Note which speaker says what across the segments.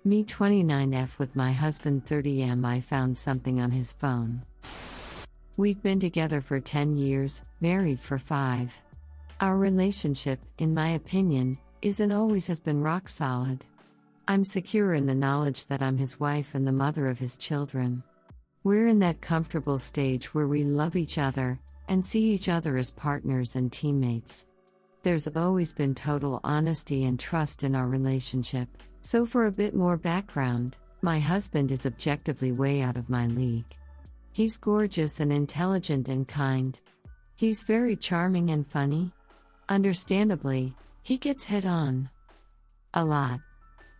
Speaker 1: Me 29F with my husband 30M. I found something on his phone. We've been together for 10 years, married for 5. Our relationship, in my opinion, is and always has been rock solid. I'm secure in the knowledge that I'm his wife and the mother of his children. We're in that comfortable stage where we love each other and see each other as partners and teammates. There's always been total honesty and trust in our relationship. So for a bit more background, my husband is objectively way out of my league. He's gorgeous and intelligent and kind. He's very charming and funny. Understandably, he gets hit on. A lot.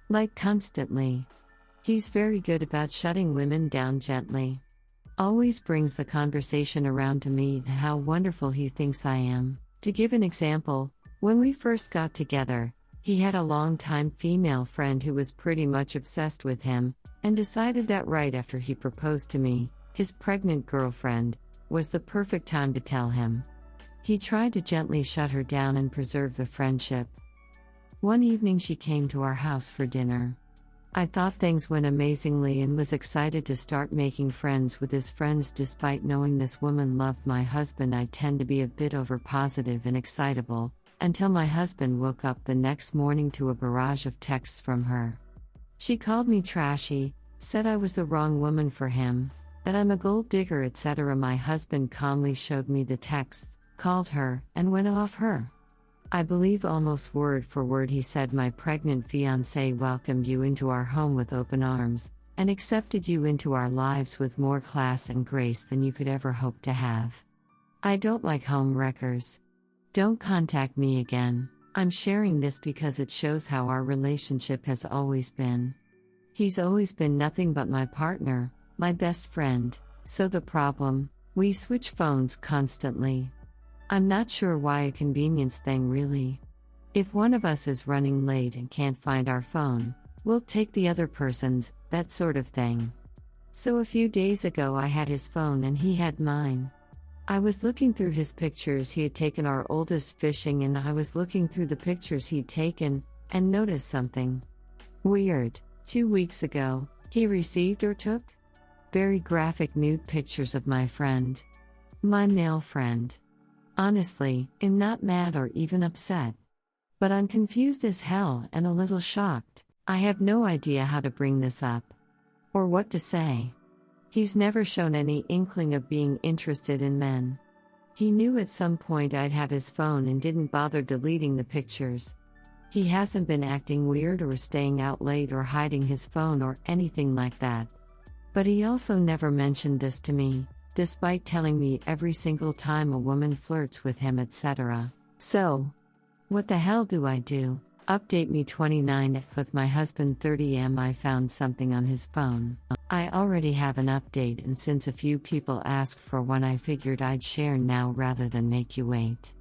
Speaker 1: Like constantly. He's very good about shutting women down gently. Always brings the conversation around to me and how wonderful he thinks I am. To give an example, when we first got together, he had a long-time female friend who was pretty much obsessed with him, and decided that right after he proposed to me, his pregnant girlfriend, was the perfect time to tell him. He tried to gently shut her down and preserve the friendship. One evening she came to our house for dinner. I thought things went amazingly and was excited to start making friends with his friends. Despite knowing this woman loved my husband, I tend to be a bit overpositive and excitable, until my husband woke up the next morning to a barrage of texts from her. She called me trashy, said I was the wrong woman for him, that I'm a gold digger, etc. My husband calmly showed me the texts, called her, and went off her. I believe almost word for word he said my pregnant fiancé welcomed you into our home with open arms, and accepted you into our lives with more class and grace than you could ever hope to have. I don't like home wreckers. Don't contact me again. I'm sharing this because it shows how our relationship has always been. He's always been nothing but my partner, my best friend. So the problem, we switch phones constantly. I'm not sure why, a convenience thing really. If one of us is running late and can't find our phone, we'll take the other person's, that sort of thing. So a few days ago I had his phone and he had mine. I was looking through his pictures. He had taken our oldest fishing, and I was looking through the pictures he'd taken, and noticed something weird. 2 weeks ago, he received or took very graphic nude pictures of my friend. My male friend. Honestly, I'm not mad or even upset. But I'm confused as hell and a little shocked. I have no idea how to bring this up. Or what to say. He's never shown any inkling of being interested in men. He knew at some point I'd have his phone and didn't bother deleting the pictures. He hasn't been acting weird or staying out late or hiding his phone or anything like that. But he also never mentioned this to me, despite telling me every single time a woman flirts with him, etc. So, what the hell do I do? Update me 29 with my husband 30M. I found something on his phone. I already have an update, and since a few people asked for one, I figured I'd share now rather than make you wait.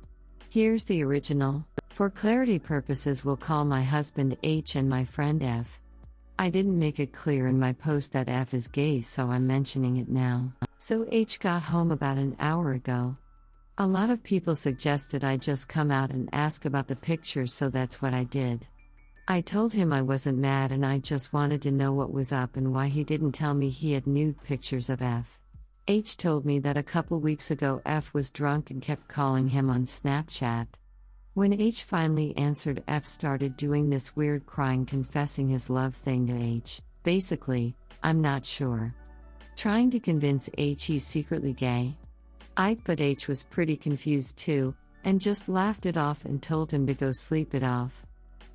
Speaker 1: Here's the original. For clarity purposes, we'll call my husband H and my friend F. I didn't make it clear in my post that F is gay, so I'm mentioning it now. So H got home about an hour ago. A lot of people suggested I just come out and ask about the pictures, so that's what I did. I told him I wasn't mad and I just wanted to know what was up and why he didn't tell me he had nude pictures of F. H told me that a couple weeks ago F was drunk and kept calling him on Snapchat. When H finally answered, F started doing this weird crying, confessing his love thing to H. Basically, I'm not sure. Trying to convince H he's secretly gay. But H was pretty confused too, and just laughed it off and told him to go sleep it off.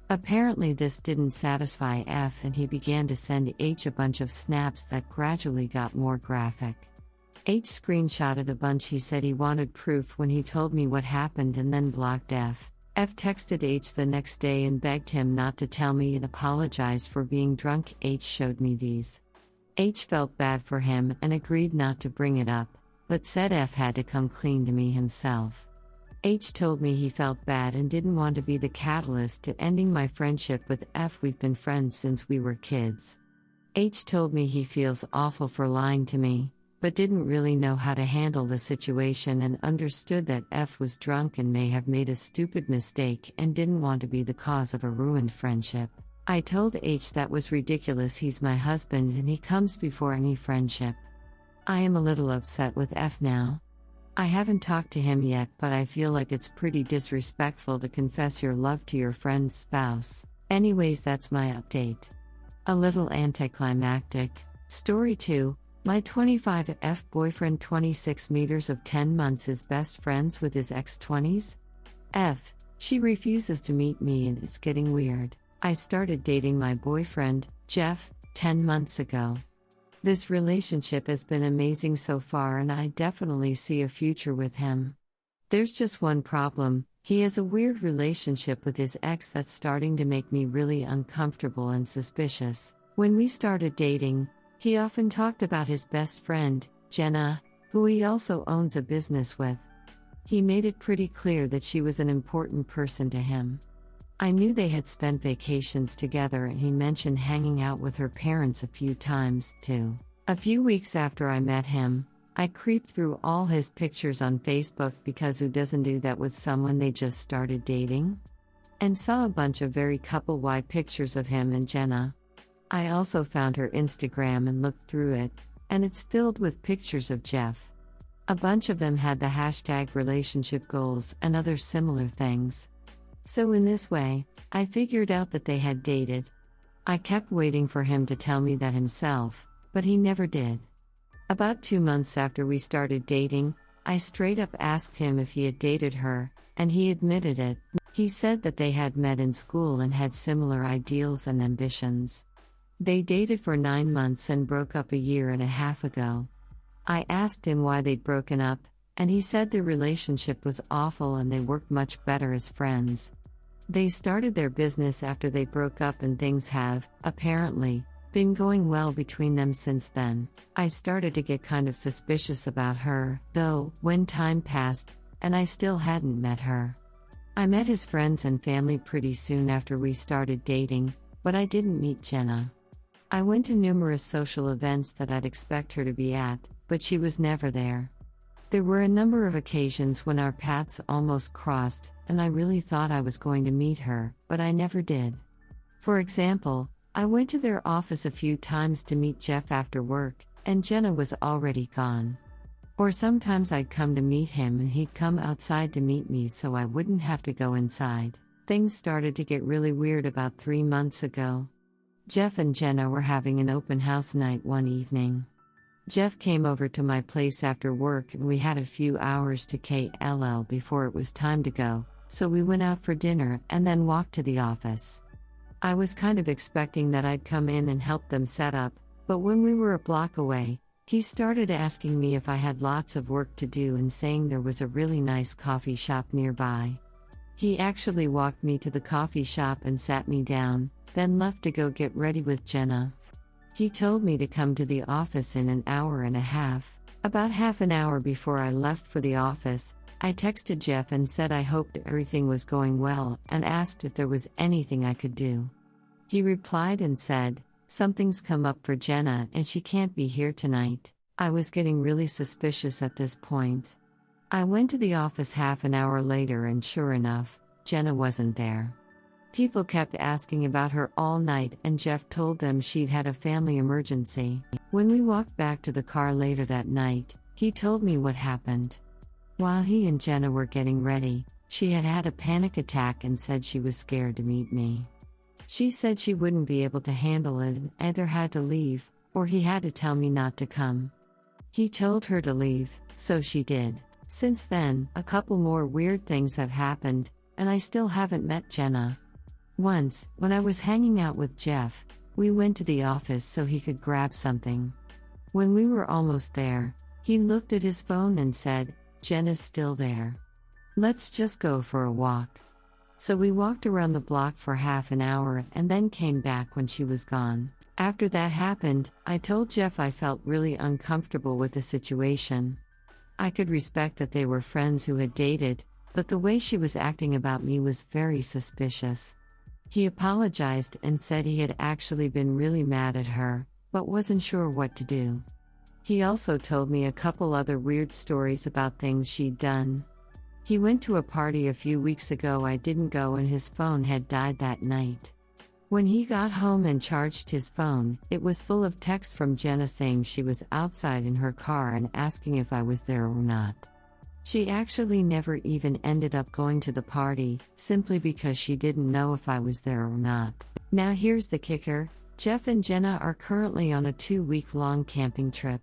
Speaker 1: Apparently this didn't satisfy F, and he began to send H a bunch of snaps that gradually got more graphic. H screenshotted a bunch. He said he wanted proof when he told me what happened, and then blocked F. F texted H the next day and begged him not to tell me and apologized for being drunk. H showed me these. H felt bad for him and agreed not to bring it up, but said F had to come clean to me himself. H told me he felt bad and didn't want to be the catalyst to ending my friendship with F. We've been friends since we were kids. H told me he feels awful for lying to me, but didn't really know how to handle the situation and understood that F was drunk and may have made a stupid mistake and didn't want to be the cause of a ruined friendship. I told H that was ridiculous. He's my husband and he comes before any friendship. I am a little upset with F now. I haven't talked to him yet, but I feel like it's pretty disrespectful to confess your love to your friend's spouse. Anyways, that's my update. A little anticlimactic. Story 2. My 25F boyfriend 26 meters of 10 months is best friends with his ex-20s? F. She refuses to meet me and it's getting weird. I started dating my boyfriend, Jeff, 10 months ago. This relationship has been amazing so far and I definitely see a future with him. There's just one problem. He has a weird relationship with his ex that's starting to make me really uncomfortable and suspicious. When we started dating, he often talked about his best friend, Jenna, who he also owns a business with. He made it pretty clear that she was an important person to him. I knew they had spent vacations together and he mentioned hanging out with her parents a few times, too. A few weeks after I met him, I creeped through all his pictures on Facebook because who doesn't do that with someone they just started dating? And saw a bunch of very couple-wide pictures of him and Jenna. I also found her Instagram and looked through it, and it's filled with pictures of Jeff. A bunch of them had the hashtag relationship goals and other similar things. So in this way, I figured out that they had dated. I kept waiting for him to tell me that himself, but he never did. About 2 months after we started dating, I straight up asked him if he had dated her, and he admitted it. He said that they had met in school and had similar ideals and ambitions. They dated for 9 months and broke up a year and a half ago. I asked him why they'd broken up, and he said their relationship was awful and they worked much better as friends. They started their business after they broke up and things have, apparently, been going well between them since then. I started to get kind of suspicious about her, though, when time passed, and I still hadn't met her. I met his friends and family pretty soon after we started dating, but I didn't meet Jenna. I went to numerous social events that I'd expect her to be at, but she was never there. There were a number of occasions when our paths almost crossed, and I really thought I was going to meet her, but I never did. For example, I went to their office a few times to meet Jeff after work, and Jenna was already gone. Or sometimes I'd come to meet him and he'd come outside to meet me so I wouldn't have to go inside. Things started to get really weird about 3 months ago. Jeff and Jenna were having an open house night one evening. Jeff came over to my place after work and we had a few hours to KLL before it was time to go, so we went out for dinner and then walked to the office. I was kind of expecting that I'd come in and help them set up, but when we were a block away, he started asking me if I had lots of work to do and saying there was a really nice coffee shop nearby. He actually walked me to the coffee shop and sat me down, then left to go get ready with Jenna. He told me to come to the office in an hour and a half. About half an hour before I left for the office, I texted Jeff and said I hoped everything was going well and asked if there was anything I could do. He replied and said, "Something's come up for Jenna and she can't be here tonight." I was getting really suspicious at this point. I went to the office half an hour later and sure enough, Jenna wasn't there. People kept asking about her all night and Jeff told them she'd had a family emergency. When we walked back to the car later that night, he told me what happened. While he and Jenna were getting ready, she had had a panic attack and said she was scared to meet me. She said she wouldn't be able to handle it and either had to leave, or he had to tell me not to come. He told her to leave, so she did. Since then, a couple more weird things have happened, and I still haven't met Jenna. Once, when I was hanging out with Jeff, we went to the office so he could grab something. When we were almost there, he looked at his phone and said, "Jenna's still there. Let's just go for a walk." So we walked around the block for half an hour and then came back when she was gone. After that happened, I told Jeff I felt really uncomfortable with the situation. I could respect that they were friends who had dated, but the way she was acting about me was very suspicious. He apologized and said he had actually been really mad at her, but wasn't sure what to do. He also told me a couple other weird stories about things she'd done. He went to a party a few weeks ago I didn't go and his phone had died that night. When he got home and charged his phone, it was full of texts from Jenna saying she was outside in her car and asking if I was there or not. She actually never even ended up going to the party, simply because she didn't know if I was there or not. Now here's the kicker: Jeff and Jenna are currently on a 2-week-long camping trip.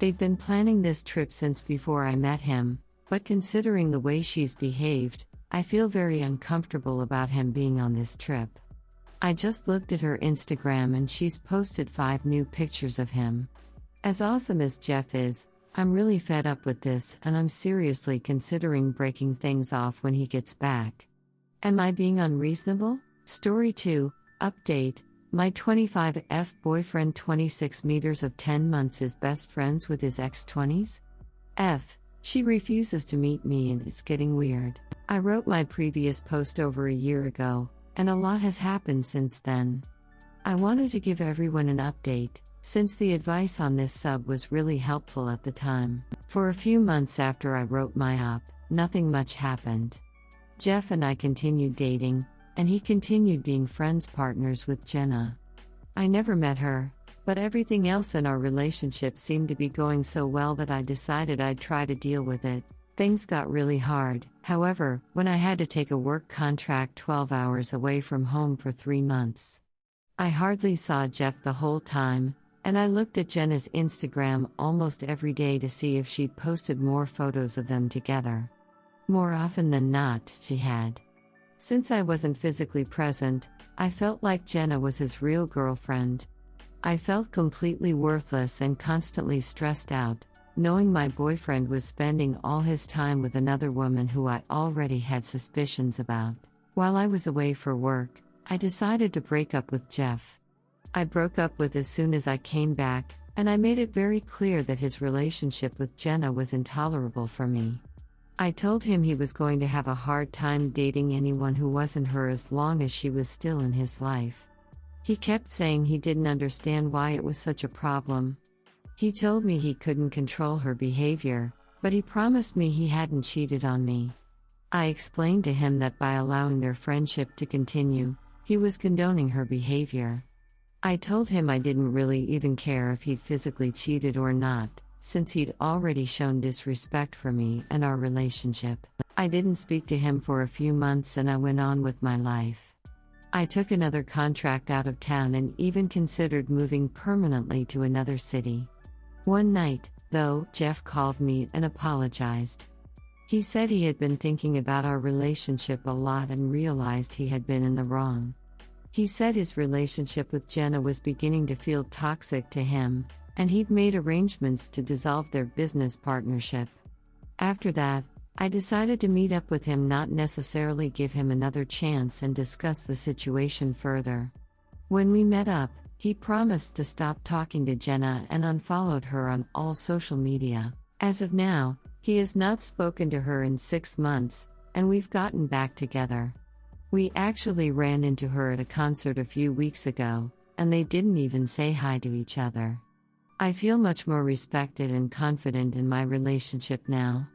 Speaker 1: They've been planning this trip since before I met him, but considering the way she's behaved, I feel very uncomfortable about him being on this trip. I just looked at her Instagram and she's posted 5 new pictures of him. As awesome as Jeff is, I'm really fed up with this and I'm seriously considering breaking things off when he gets back. Am I being unreasonable? Story 2, update. My 25F boyfriend 26 meters of 10 months is best friends with his ex-20s? F. She refuses to meet me and it's getting weird. I wrote my previous post over a year ago, and a lot has happened since then. I wanted to give everyone an update, since the advice on this sub was really helpful at the time. For a few months after I wrote my op, nothing much happened. Jeff and I continued dating, and he continued being partners with Jenna. I never met her, but everything else in our relationship seemed to be going so well that I decided I'd try to deal with it. Things got really hard, however, when I had to take a work contract 12 hours away from home for 3 months. I hardly saw Jeff the whole time, and I looked at Jenna's Instagram almost every day to see if she'd posted more photos of them together. More often than not, she had. Since I wasn't physically present, I felt like Jenna was his real girlfriend. I felt completely worthless and constantly stressed out, knowing my boyfriend was spending all his time with another woman who I already had suspicions about. While I was away for work, I decided to break up with Jeff. I broke up with as soon as I came back, and I made it very clear that his relationship with Jenna was intolerable for me. I told him he was going to have a hard time dating anyone who wasn't her as long as she was still in his life. He kept saying he didn't understand why it was such a problem. He told me he couldn't control her behavior, but he promised me he hadn't cheated on me. I explained to him that by allowing their friendship to continue, he was condoning her behavior. I told him I didn't really even care if he'd physically cheated or not, since he'd already shown disrespect for me and our relationship. I didn't speak to him for a few months and I went on with my life. I took another contract out of town and even considered moving permanently to another city. One night, though, Jeff called me and apologized. He said he had been thinking about our relationship a lot and realized he had been in the wrong. He said his relationship with Jenna was beginning to feel toxic to him, and he'd made arrangements to dissolve their business partnership. After that, I decided to meet up with him, not necessarily give him another chance, and discuss the situation further. When we met up, he promised to stop talking to Jenna and unfollowed her on all social media. As of now, he has not spoken to her in 6 months, and we've gotten back together. We actually ran into her at a concert a few weeks ago, and they didn't even say hi to each other. I feel much more respected and confident in my relationship now.